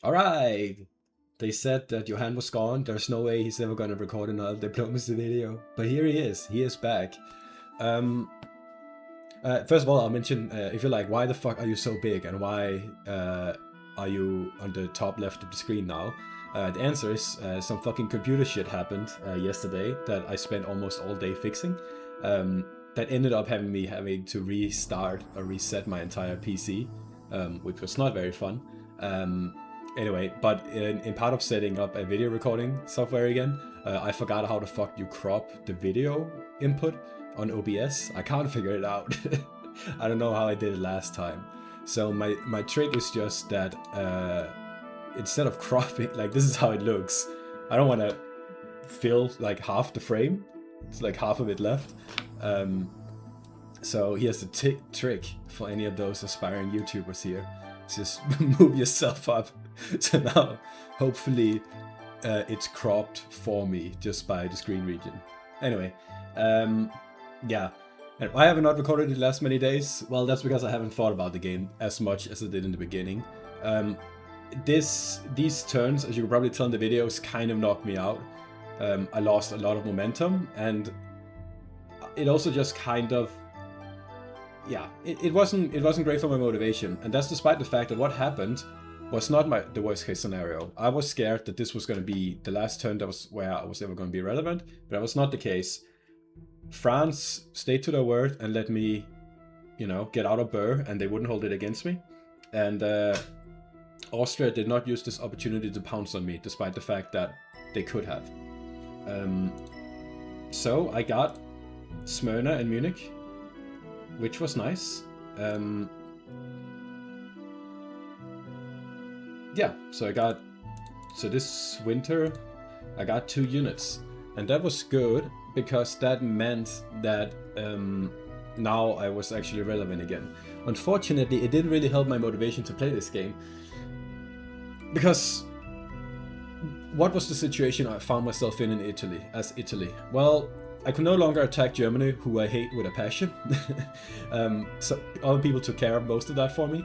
Alright! They said that Johan was gone. There's no way he's ever gonna record another diplomacy video. But here he is. He is back. First of all, I'll mention, if you're like, why the fuck are you so big? And why are you on the top left of the screen now? The answer is some fucking computer shit happened yesterday that I spent almost all day fixing. That ended up having to restart or reset my entire PC, which was not very fun. Anyway, but in part of setting up a video recording software again, I forgot how the fuck you crop the video input on OBS. I can't figure it out. I don't know how I did it last time. So my trick is just that instead of cropping, like this is how it looks. I don't want to fill like half the frame. It's like half of it left. So here's the trick for any of those aspiring YouTubers here. Just move yourself up. So now, hopefully, it's cropped for me just by the screen region. Anyway, yeah. And why have I not recorded it the last many days? Well, that's because I haven't thought about the game as much as I did in the beginning. These turns, as you can probably tell in the videos, kind of knocked me out. I lost a lot of momentum, and it also just kind of, yeah, it wasn't great for my motivation. And that's despite the fact that what happened was not the worst case scenario. I was scared that this was going to be the last turn that was where I was ever going to be relevant, but that was not the case. France stayed to their word and let me, get out of Burr, and they wouldn't hold it against me. And Austria did not use this opportunity to pounce on me, despite the fact that they could have. So I got Smyrna and Munich, which was nice. Yeah, so this winter I got 2 units, and that was good because that meant that now I was actually relevant again. Unfortunately, it didn't really help my motivation to play this game, because what was the situation I found myself in Italy? Well, I could no longer attack Germany, who I hate with a passion. So other people took care of most of that for me.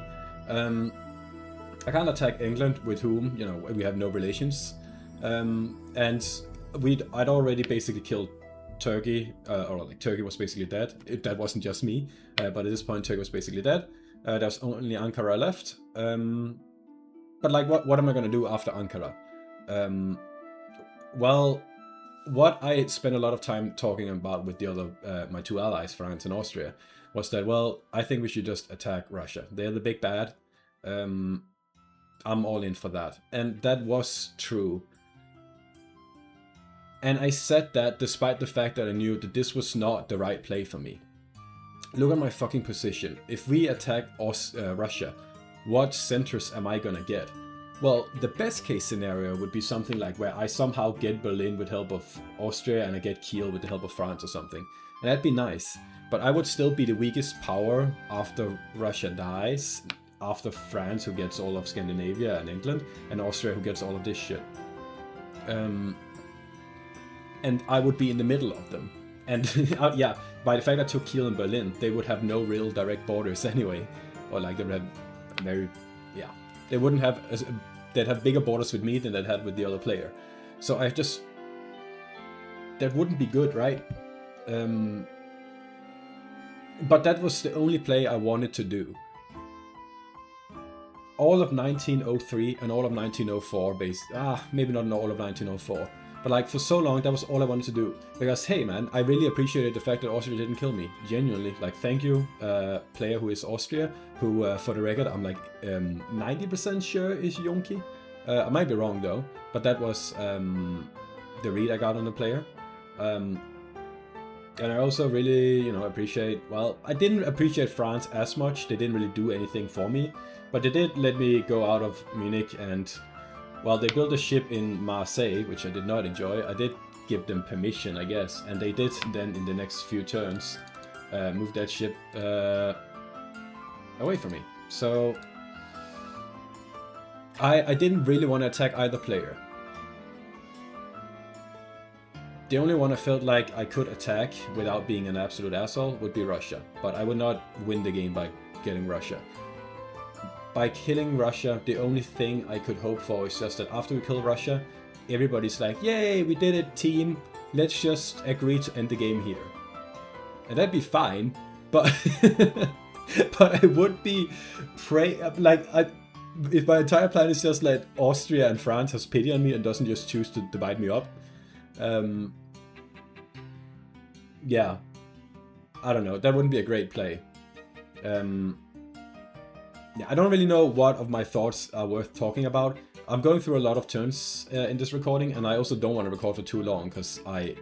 I can't attack England, with whom, we have no relations. And I'd already basically killed Turkey, or like Turkey was basically dead. That wasn't just me, but at this point Turkey was basically dead. There was only Ankara left. But like, what am I gonna do after Ankara? Well, what I spent a lot of time talking about with the other, my 2 allies, France and Austria, was that, well, I think we should just attack Russia. They're the big bad. I'm all in for that. And that was true. And I said that despite the fact that I knew that this was not the right play for me. Look at my fucking position. If we attack Russia, what centers am I gonna get? Well, the best case scenario would be something like where I somehow get Berlin with help of Austria and I get Kiel with the help of France or something. And that'd be nice. But I would still be the weakest power after Russia dies, after France, who gets all of Scandinavia and England, and Austria, who gets all of this shit. And I would be in the middle of them. And yeah, by the fact I took Kiel and Berlin, they would have no real direct borders anyway. Or like they would have they wouldn't have, they'd have bigger borders with me than they'd had with the other player. So that wouldn't be good, right? But that was the only play I wanted to do. All of 1903 and all of 1904 maybe not all of 1904, but like for so long that was all I wanted to do, because hey man, I really appreciated the fact that Austria didn't kill me, genuinely. Like, thank you, player who is Austria, who for the record I'm like 90% sure is Yonki. I might be wrong though, but that was the read I got on the player. And I also really, appreciate, well, I didn't appreciate France as much. They didn't really do anything for me, but they did let me go out of Munich, and, well, they built a ship in Marseille, which I did not enjoy. I did give them permission, I guess, and they did then in the next few turns move that ship away from me. So I didn't really want to attack either player. The only one I felt like I could attack without being an absolute asshole would be Russia, but I would not win the game by getting Russia. by killing Russia, the only thing I could hope for is just that after we kill Russia, everybody's like, yay, we did it, team. Let's just agree to end the game here. And that'd be fine, but but I would be if my entire plan is just let Austria and France has pity on me and doesn't just choose to divide me up. Yeah, I don't know. That wouldn't be a great play. Yeah, I don't really know what of my thoughts are worth talking about. I'm going through a lot of turns in this recording, and I also don't want to record for too long because I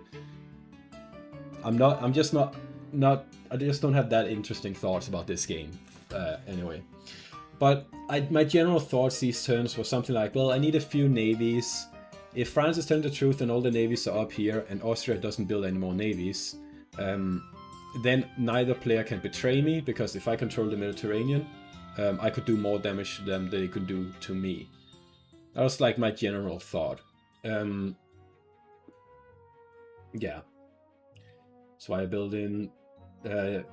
just don't have that interesting thoughts about this game anyway. But my general thoughts these turns were something like, well, I need a few navies. If France is telling the truth and all the navies are up here and Austria doesn't build any more navies, then neither player can betray me, because if I control the Mediterranean, I could do more damage to them than they could do to me. That was like my general thought. Yeah. So I build in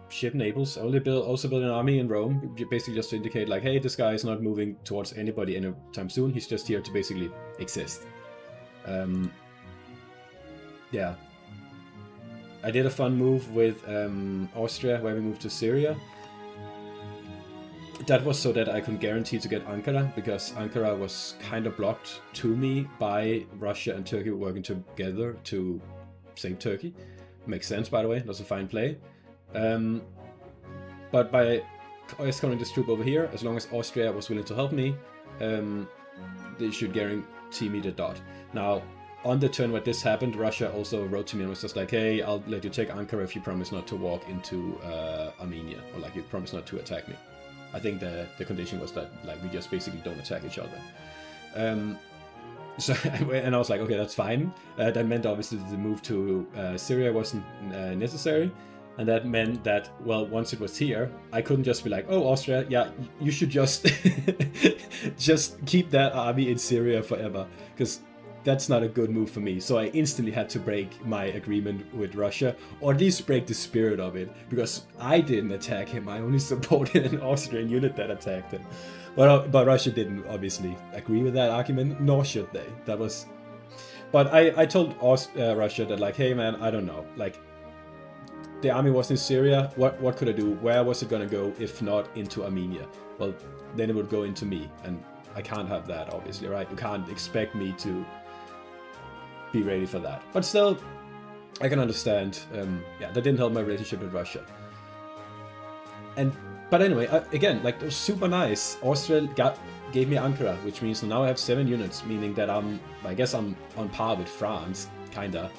ship Naples. I also build an army in Rome, basically just to indicate like, hey, this guy is not moving towards anybody anytime soon. He's just here to basically exist. Yeah. I did a fun move with Austria where we moved to Syria. That was so that I could guarantee to get Ankara, because Ankara was kind of blocked to me by Russia and Turkey working together to save Turkey. Makes sense, by the way. That's a fine play. But by escorting this troop over here, as long as Austria was willing to help me, they should guarantee me the dot. Now, on the turn where this happened, Russia also wrote to me and was just like, hey, I'll let you take Ankara if you promise not to walk into Armenia, or like you promise not to attack me. I think the condition was that like we just basically don't attack each other. So and I was like, okay, that's fine. That meant obviously the move to Syria wasn't necessary, and that meant that, well, once it was here, I couldn't just be like, oh, Austria, yeah, you should just just keep that army in Syria forever, because that's not a good move for me. So I instantly had to break my agreement with Russia, or at least break the spirit of it, because I didn't attack him. I only supported an Austrian unit that attacked him. But Russia didn't obviously agree with that argument, nor should they. That was. But I told Russia that, like, hey man, I don't know. Like, the army was in Syria. What could I do? Where was it gonna go if not into Armenia? Well, then it would go into me, and I can't have that, obviously, right? You can't expect me to be ready for that. But still, I can understand. Yeah, that didn't help my relationship with Russia. But anyway, again, like, it was super nice. Austria gave me Ankara, which means now I have 7 units, meaning that I guess I'm on par with France, kinda.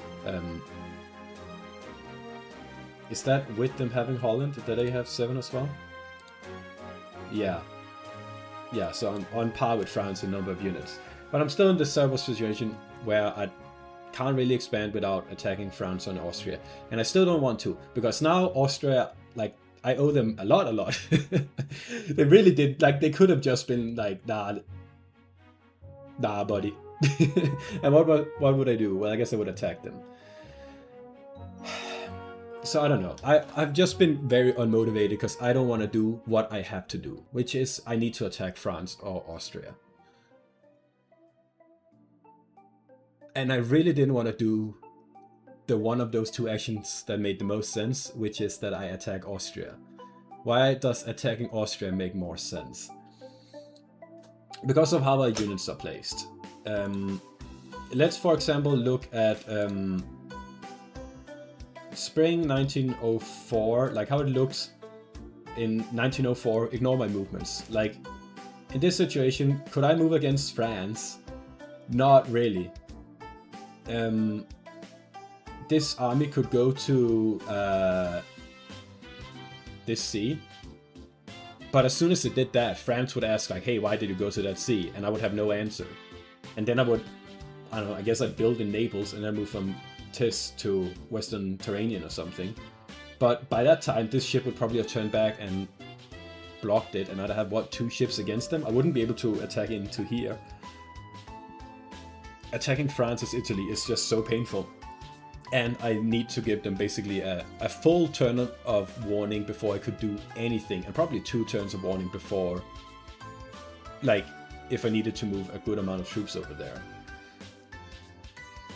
Is that with them having Holland? Did they have 7 as well? Yeah. Yeah, so I'm on par with France in number of units. But I'm still in this terrible situation where I can't really expand without attacking France and Austria. And I still don't want to, because now Austria, like, I owe them a lot. They really did, like, they could have just been like, nah buddy. And what would I do? Well, I guess I would attack them. So I don't know. I've just been very unmotivated because I don't want to do what I have to do, which is I need to attack France or Austria. And I really didn't want to do the one of those two actions that made the most sense, which is that I attack Austria. Why does attacking Austria make more sense? Because of how our units are placed. Let's, for example, look at Spring 1904, like how it looks in 1904. Ignore my movements. Like, in this situation, could I move against France? Not really. This army could go to this sea, but as soon as it did that, France would ask like, hey, why did you go to that sea? And I would have no answer. And then I don't know, I guess I'd build in Naples and then move from Tis to Western Turanian or something. But by that time, this ship would probably have turned back and blocked it, and I'd have, 2 ships against them? I wouldn't be able to attack into here. Attacking France's Italy is just so painful. And I need to give them basically a full turn of warning before I could do anything, and probably 2 turns of warning before like if I needed to move a good amount of troops over there.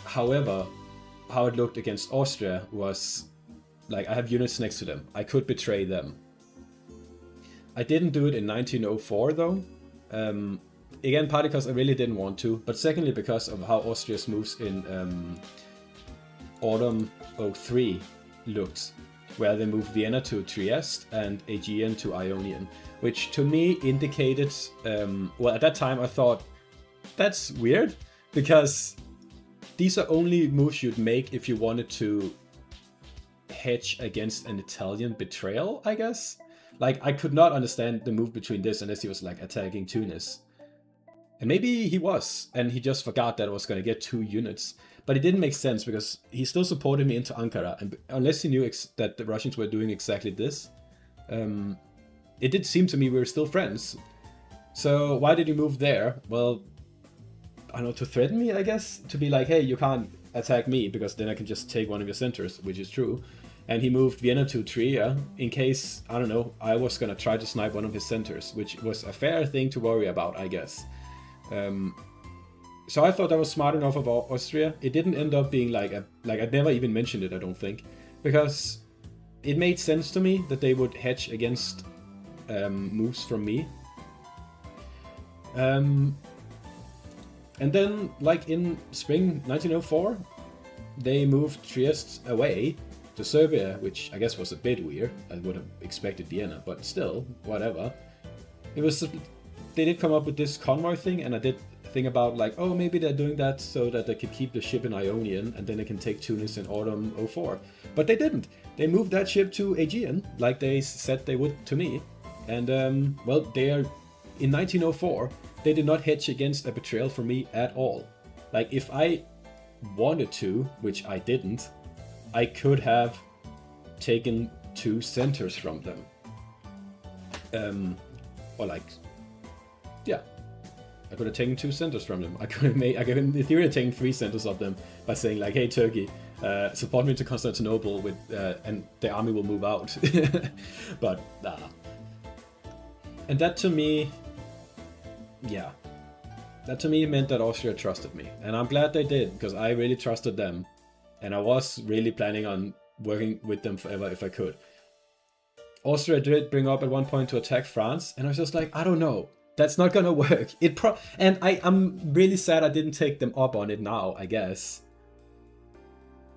However, how it looked against Austria was like I have units next to them. I could betray them. I didn't do it in 1904 though. Again, partly because I really didn't want to, but secondly because of how Austria's moves in autumn 03 looked, where they moved Vienna to Trieste and Aegean to Ionian, which to me indicated, well, at that time I thought, that's weird, because these are only moves you'd make if you wanted to hedge against an Italian betrayal, I guess. Like, I could not understand the move between this unless he was like attacking Tunis. And maybe he was, and he just forgot that I was going to get 2 units. But it didn't make sense because he still supported me into Ankara, and unless he knew that the Russians were doing exactly this, it did seem to me we were still friends. So why did he move there? Well, I don't know, to threaten me, I guess? To be like, hey, you can't attack me because then I can just take one of your centers, which is true. And he moved Vienna to Trier in case, I don't know, I was going to try to snipe one of his centers, which was a fair thing to worry about, I guess. So I thought that was smart enough of Austria. It didn't end up being like I'd never even mentioned it, I don't think, because it made sense to me that they would hedge against moves from me. And then, like in spring 1904, they moved Trieste away to Serbia, which I guess was a bit weird. I would have expected Vienna, but still, whatever. It was. They did come up with this convoy thing, and I did think about like, oh, maybe they're doing that so that they could keep the ship in Ionian, and then they can take Tunis in autumn 04. But they didn't. They moved that ship to Aegean, like they said they would to me. And, well, they are... In 1904, they did not hedge against a betrayal from me at all. Like, if I wanted to, which I didn't, I could have taken 2 centers from them. Or like... Yeah, I could have taken 2 centers from them. I could have, in theory, taken 3 centers of them by saying like, "Hey, Turkey, support me to Constantinople with, and the army will move out." But nah. And that to me, yeah, that to me meant that Austria trusted me, and I'm glad they did because I really trusted them, and I was really planning on working with them forever if I could. Austria did bring up at one point to attack France, and I was just like, I don't know. That's not gonna work. And I'm really sad I didn't take them up on it now, I guess.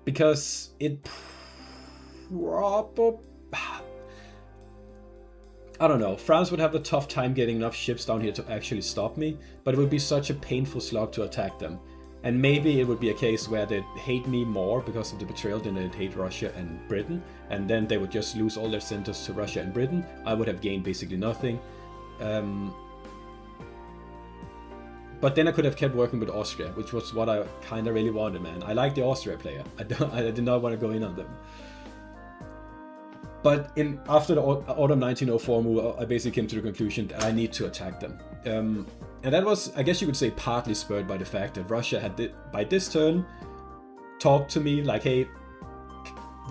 Because it probably... I don't know. France would have a tough time getting enough ships down here to actually stop me, but it would be such a painful slog to attack them. And maybe it would be a case where they'd hate me more because of the betrayal than they'd hate Russia and Britain, and then they would just lose all their centers to Russia and Britain. I would have gained basically nothing. But then I could have kept working with Austria, which was what I kind of really wanted, man. I like the Austria player. I did not want to go in on them. But after the autumn 1904 move, I basically came to the conclusion that I need to attack them. And that was, I guess you could say, partly spurred by the fact that Russia had, by this turn, talked to me like, hey,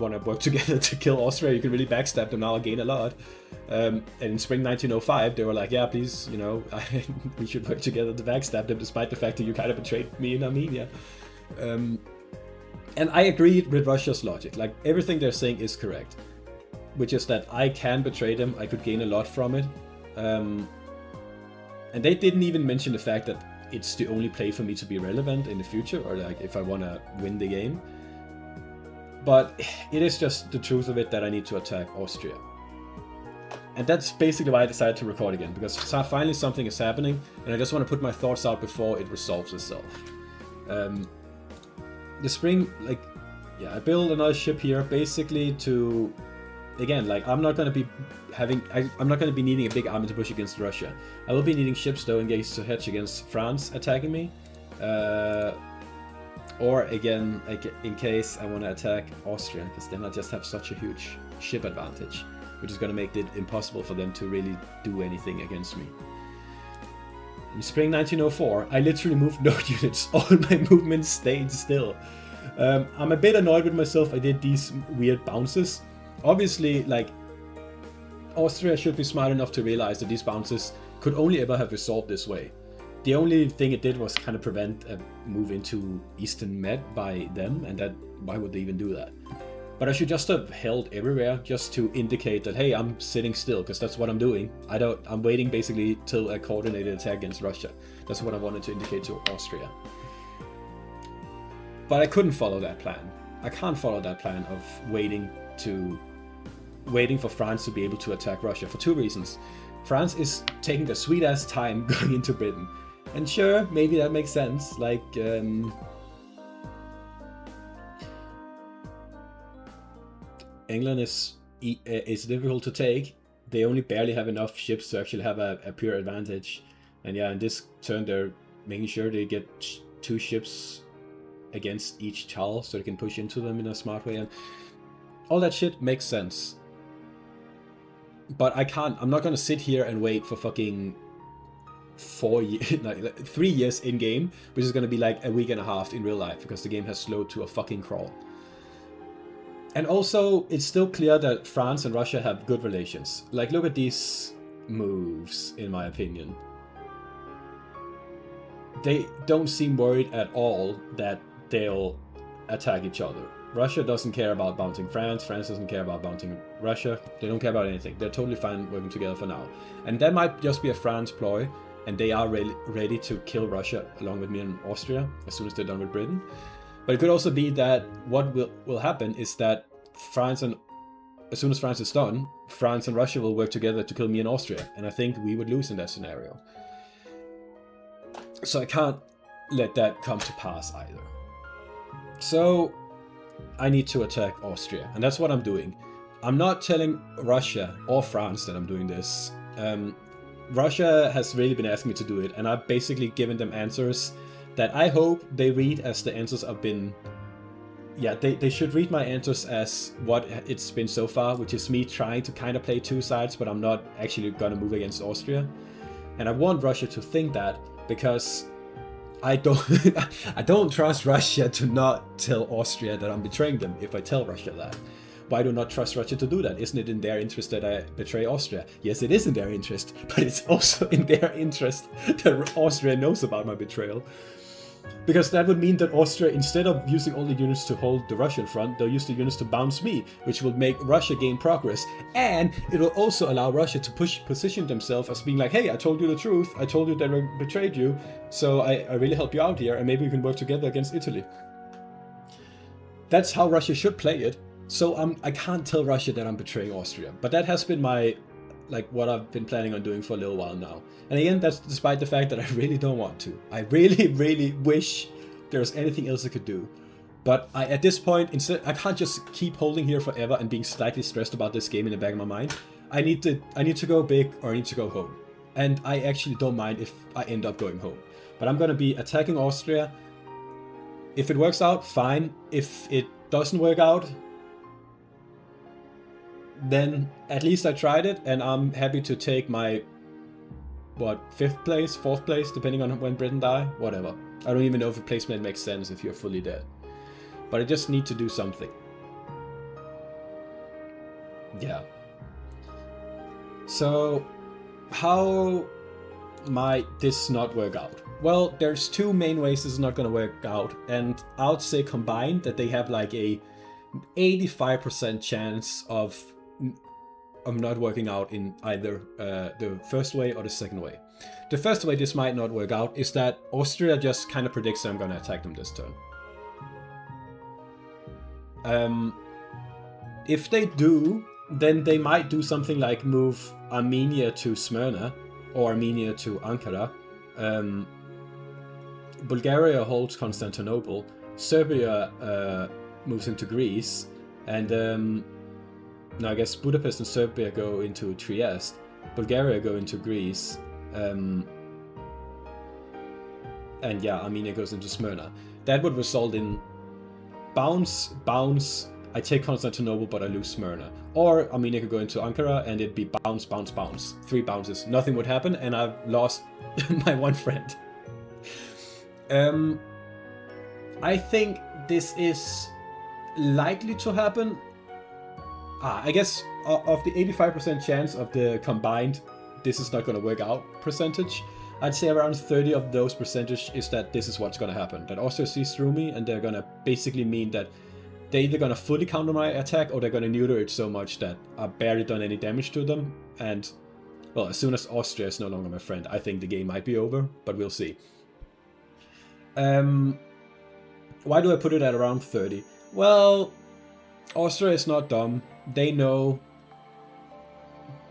want to work together to kill Austria? You can really backstab them now and gain a lot. And in spring 1905, they were like, yeah, please, you know, we should work together to backstab them, despite the fact that you kind of betrayed me in Armenia. And I agreed with Russia's logic. Like, everything they're saying is correct, which is that I can betray them, I could gain a lot from it. And they didn't even mention the fact that it's the only play for me to be relevant in the future, or like if I want to win the game. But it is just the truth of it that I need to attack Austria. And that's basically why I decided to record again, because finally something is happening, and I just want to put my thoughts out before it resolves itself. The spring, like, yeah, I build another ship here basically to, again, like, I'm not going to be needing a big army to push against Russia. I will be needing ships though engaged to hedge against France attacking me. Or again, in case I want to attack Austria, because then I just have such a huge ship advantage, which is going to make it impossible for them to really do anything against me. In spring 1904, I literally moved no units. All my movements stayed still. I'm a bit annoyed with myself. I did these weird bounces. Obviously, like, Austria should be smart enough to realize that these bounces could only ever have resolved this way. The only thing it did was kind of prevent a move into Eastern Med by them, and that, why would they even do that? But I should just have held everywhere, just to indicate that, hey, I'm sitting still, because that's what I'm doing. I'm waiting basically till a coordinated attack against Russia. That's what I wanted to indicate to Austria. But I couldn't follow that plan. I can't follow that plan of waiting for France to be able to attack Russia for two reasons. France is taking their sweet ass time going into Britain. And sure, maybe that makes sense. Like, England is difficult to take. They only barely have enough ships to actually have a pure advantage. And yeah, in this turn they're making sure they get 2 ships against each Chal so they can push into them in a smart way, and all that shit makes sense. But I'm not gonna sit here and wait for fucking 4 years, like 3 years in game, which is gonna be like a week and a half in real life because the game has slowed to a fucking crawl. And also, it's still clear that France and Russia have good relations. Like, look at these moves, in my opinion. They don't seem worried at all that they'll attack each other. Russia doesn't care about bouncing France, France doesn't care about bouncing Russia, they don't care about anything. They're totally fine working together for now. And that might just be a France ploy, and they are ready to kill Russia along with me and Austria as soon as they're done with Britain. But it could also be that what will happen is that as soon as France is done, France and Russia will work together to kill me and Austria, and I think we would lose in that scenario. So I can't let that come to pass either. So I need to attack Austria, and that's what I'm doing. I'm not telling Russia or France that I'm doing this. Russia has really been asking me to do it, and I've basically given them answers that I hope they read as the answers I've been... Yeah, they should read my answers as what it's been so far, which is me trying to kind of play 2 sides, but I'm not actually gonna move against Austria. And I want Russia to think that, because I don't trust Russia to not tell Austria that I'm betraying them if I tell Russia that. Why do I not trust Russia to do that? Isn't it in their interest that I betray Austria? Yes, it is in their interest, but it's also in their interest that Austria knows about my betrayal. Because that would mean that Austria, instead of using all the units to hold the Russian front, they'll use the units to bounce me, which will make Russia gain progress. And it will also allow Russia to position themselves as being like, hey, I told you the truth, I told you that I betrayed you, so I really help you out here, and maybe we can work together against Italy. That's how Russia should play it. So I can't tell Russia that I'm betraying Austria. But that has been what I've been planning on doing for a little while now. And again, that's despite the fact that I really don't want to. I really, really wish there was anything else I could do. But at this point, instead, I can't just keep holding here forever and being slightly stressed about this game in the back of my mind. I need to go big, or I need to go home. And I actually don't mind if I end up going home. But I'm gonna be attacking Austria. If it works out, fine. If it doesn't work out, then at least I tried it, and I'm happy to take my, 5th place, 4th place, depending on when Britain die, whatever. I don't even know if a placement makes sense if you're fully dead. But I just need to do something. Yeah. So, how might this not work out? Well, there's 2 main ways this is not gonna work out, and I would say combined that they have like a 85% chance of not working out in either the first way or the second way. The first way this might not work out is that Austria just kind of predicts that I'm going to attack them this turn. If they do, then they might do something like move Armenia to Smyrna or Armenia to Ankara. Bulgaria holds Constantinople. Serbia moves into Greece, and now I guess Budapest and Serbia go into Trieste, Bulgaria go into Greece, and yeah, Armenia goes into Smyrna. That would result in bounce, I take Constantinople but I lose Smyrna. Or Armenia could go into Ankara and it'd be bounce, 3 bounces. Nothing would happen and I've lost my one friend. I think this is likely to happen. I guess of the 85% chance of the combined this is not going to work out percentage. I'd say around 30 of those percentage is that this is what's going to happen. That Austria sees through me, and they're going to basically mean that they're either going to fully counter my attack, or they're going to neuter it so much that I've barely done any damage to them. And, well, as soon as Austria is no longer my friend, I think the game might be over, but we'll see. Why do I put it at around 30? Well, Austria is not dumb. They know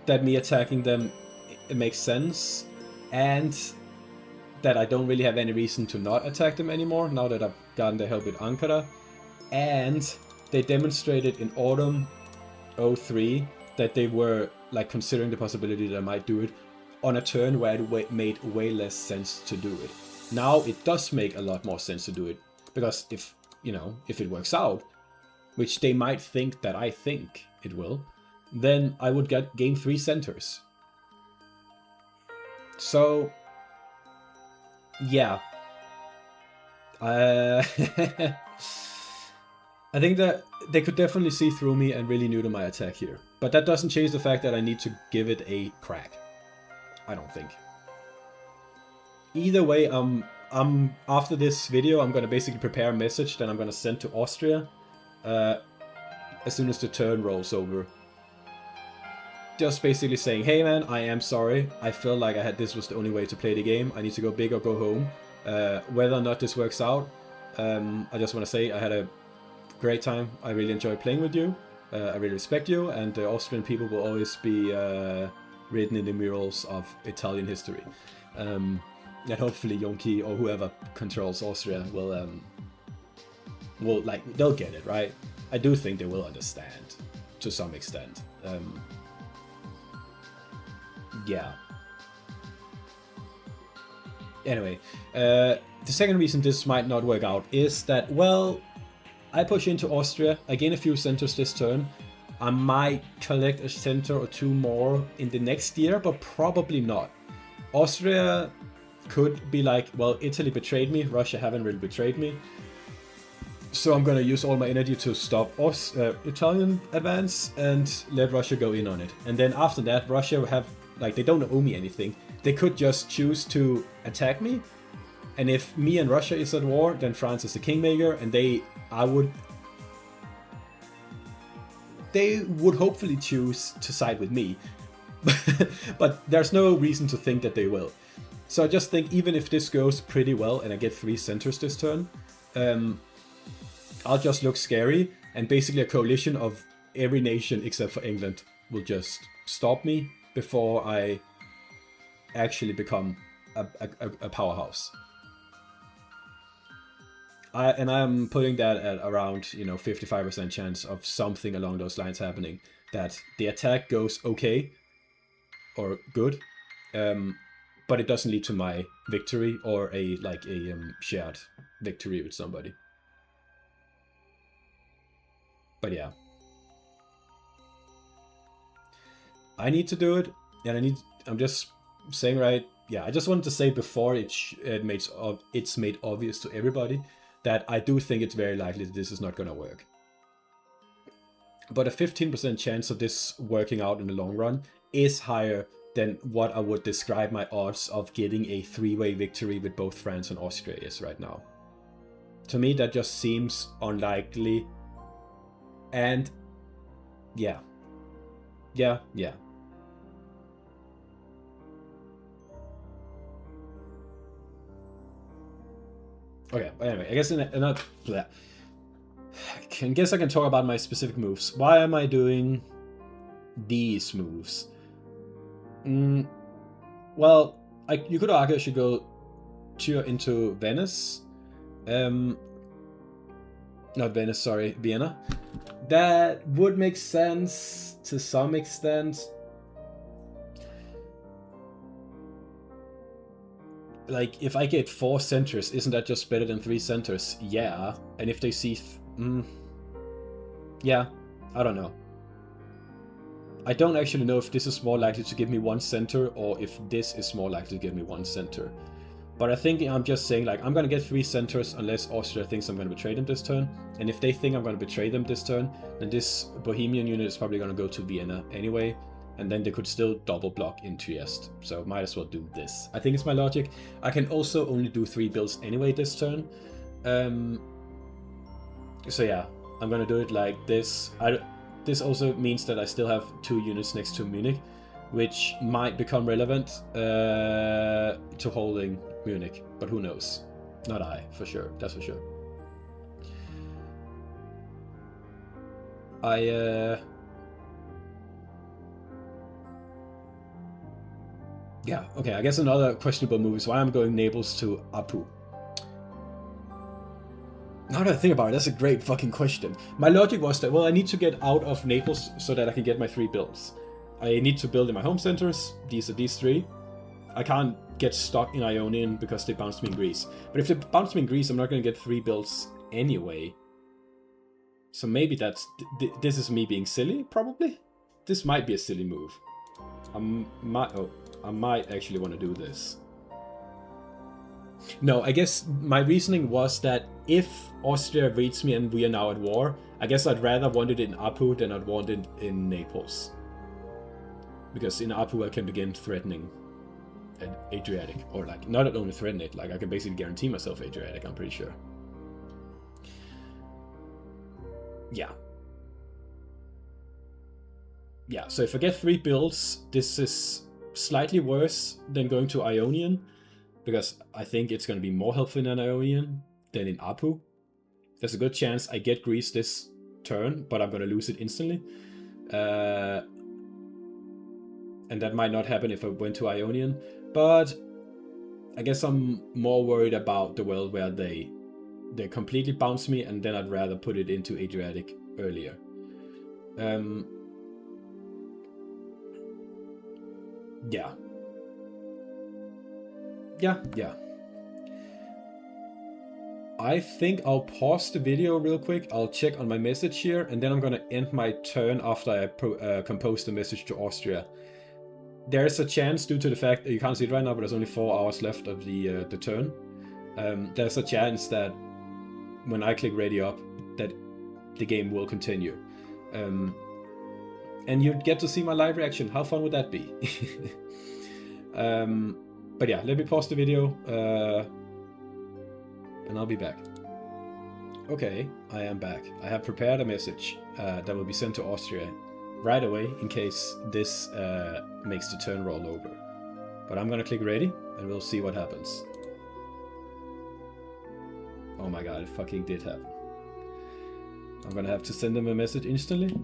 that me attacking them, it makes sense, and that I don't really have any reason to not attack them anymore now that I've gotten the help with Ankara. And they demonstrated in autumn 03 that they were like considering the possibility that I might do it on a turn where it made way less sense to do it. Now it does make a lot more sense to do it, because if it works out, which they might think that I think it will, then I would gain 3 centers. So, yeah. I think that they could definitely see through me and really neuter my attack here. But that doesn't change the fact that I need to give it a crack. I don't think. Either way, after this video, I'm going to basically prepare a message that I'm going to send to Austria as soon as the turn rolls over. Just basically saying, hey man, I am sorry. I felt like this was the only way to play the game. I need to go big or go home. Whether or not this works out, I just want to say I had a great time. I really enjoyed playing with you. I really respect you, and the Austrian people will always be written in the murals of Italian history. And hopefully Yonki or whoever controls Austria will they'll get it, right? I do think they will understand to some extent. Yeah. Anyway, the second reason this might not work out is that, well, I push into Austria, I gain a few centers this turn. I might collect a center or 2 more in the next year, but probably not. Austria could be like, well, Italy betrayed me, Russia haven't really betrayed me, so I'm gonna use all my energy to stop Italian advance and let Russia go in on it. And then after that, Russia have, they don't owe me anything. They could just choose to attack me, and if me and Russia is at war, then France is the kingmaker, and they would hopefully choose to side with me. But there's no reason to think that they will. So I just think even if this goes pretty well and I get 3 centers this turn, I'll just look scary, and basically a coalition of every nation except for England will just stop me before I actually become a powerhouse. I'm putting that at around 55% chance of something along those lines happening. That the attack goes okay or good, but it doesn't lead to my victory or a shared victory with somebody. But yeah, I need to do it, and I'm just saying, right? Yeah, I just wanted to say before it's made obvious to everybody that I do think it's very likely that this is not going to work. But a 15% chance of this working out in the long run is higher than what I would describe my odds of getting a 3-way victory with both France and Austria is right now. To me, that just seems unlikely. And yeah. Okay, but anyway, I guess I can talk about my specific moves. Why am I doing these moves? Well, you could argue I should go into Venice. Not Venice, sorry, Vienna. That would make sense to some extent. If I get 4 centers, isn't that just better than 3 centers? Yeah. And if they see... yeah, I don't know. I don't actually know if this is more likely to give me 1 center or if this is more likely to give me 1 center. But I think I'm just saying, I'm going to get 3 centers unless Austria thinks I'm going to betray them this turn. And if they think I'm going to betray them this turn, then this Bohemian unit is probably going to go to Vienna anyway. and then they could still double block in Trieste. So might as well do this. I think it's my logic. I can also only do 3 builds anyway this turn. So yeah, I'm gonna do it like this. This also means that I still have 2 units next to Munich, which might become relevant to holding Munich, but who knows? Not I, for sure. That's for sure. Yeah, okay, I guess another questionable move is why I'm going Naples to Apu. Now that I think about it, that's a great fucking question. My logic was that, well, I need to get out of Naples so that I can get my 3 builds. I need to build in my home centers. These are these 3. I can't get stuck in Ionian because they bounced me in Greece. But if they bounce me in Greece, I'm not going to get 3 builds anyway. So maybe that's... this is me being silly, probably? This might be a silly move. I might actually want to do this. No, I guess my reasoning was that if Austria reads me and we are now at war, I guess I'd rather want it in Apu than I'd want it in Naples. Because in Apu I can begin threatening Adriatic. Or like, not only threaten it, like I can basically guarantee myself Adriatic, I'm pretty sure. Yeah. Yeah, so if I get 3 builds, this is slightly worse than going to Ionian, because I think it's going to be more helpful in Ionian than in Apu. There's a good chance I get Greece this turn, but I'm going to lose it instantly. And that might not happen if I went to Ionian, but I guess I'm more worried about the world where they completely bounce me, and then I'd rather put it into Adriatic earlier. Yeah. I think I'll pause the video real quick. I'll check on my message here, and then I'm gonna end my turn after I compose the message to Austria. There's a chance, due to the fact that you can't see it right now, but there's only 4 hours left of the turn. There's a chance that when I click ready up, that the game will continue. And you'd get to see my live reaction. How fun would that be? But yeah, let me pause the video, and I'll be back. Okay, I am back. I have prepared a message that will be sent to Austria right away in case this makes the turn roll over. But I'm gonna click ready, and we'll see what happens. Oh my god, it fucking did happen. I'm gonna have to send them a message instantly.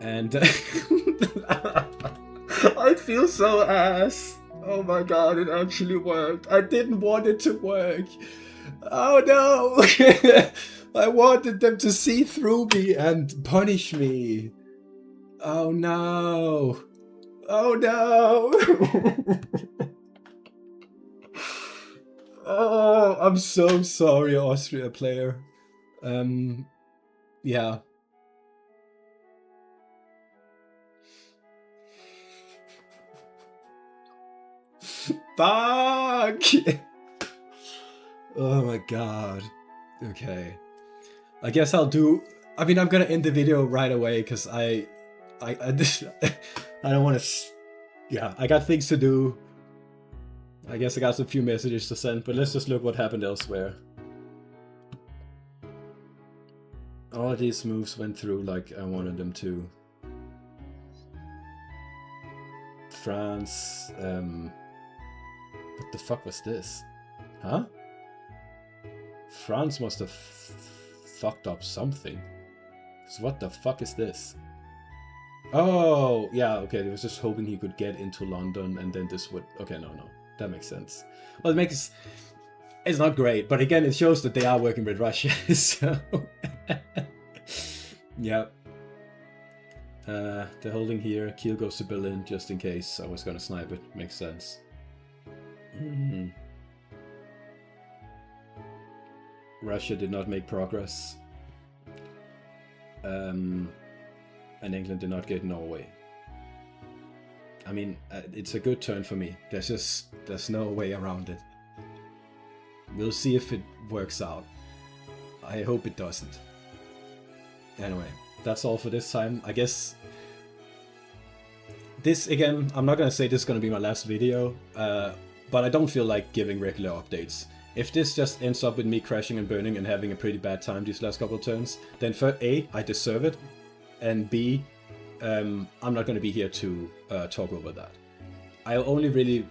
And I feel so ass. Oh my god, it actually worked. I didn't want it to work. Oh no! I wanted them to see through me and punish me. Oh no! Oh no! Oh, I'm so sorry, Austria player. Yeah. Fuck! Oh my god. Okay. I guess I'll do... I mean, I'm gonna end the video right away, because I don't want to... Yeah, I got things to do. I guess I got a few messages to send, but let's just look what happened elsewhere. All these moves went through like I wanted them to. France, what the fuck was this? Huh? France must have fucked up something. So what the fuck is this? Oh, yeah, okay, he was just hoping he could get into London and then this would... Okay, no, that makes sense. Well, it makes... It's not great, but again, it shows that they are working with Russia, so... Yeah. They're holding here. Kiel goes to Berlin just in case I was gonna snipe it. Makes sense. Russia did not make progress. And England did not get Norway. I mean, it's a good turn for me. There's no way around it. We'll see if it works out. I hope it doesn't. Anyway, that's all for this time. I guess this, again, I'm not gonna say this is gonna be my last video, but I don't feel like giving regular updates. If this just ends up with me crashing and burning and having a pretty bad time these last couple of turns, then for A, I deserve it, and B, I'm not gonna be here to talk over that. I'll only really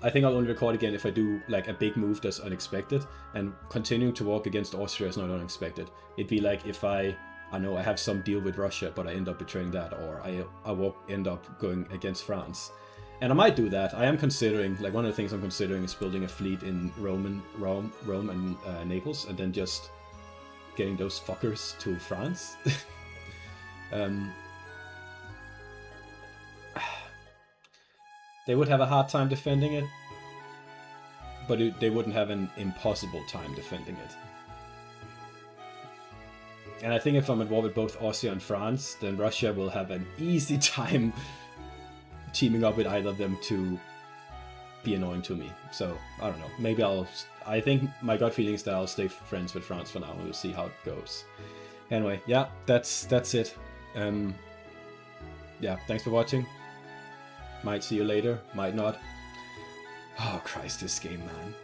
I think I'll only record again if I do like a big move that's unexpected, and continuing to walk against Austria is not unexpected. It'd be like if I know I have some deal with Russia, but I end up betraying that, or I end up going against France. And I might do that. I am considering, like, one of the things I'm considering is building a fleet in Rome and Naples, and then just getting those fuckers to France. They would have a hard time defending it, but they wouldn't have an impossible time defending it. And I think if I'm at war with both Austria and France, then Russia will have an easy time teaming up with either of them to be annoying to me. So, I don't know. Maybe I think my gut feeling is that I'll stay friends with France for now, and we'll see how it goes. Anyway, yeah, that's it. Yeah, thanks for watching. Might see you later, might not. Oh Christ, this game, man.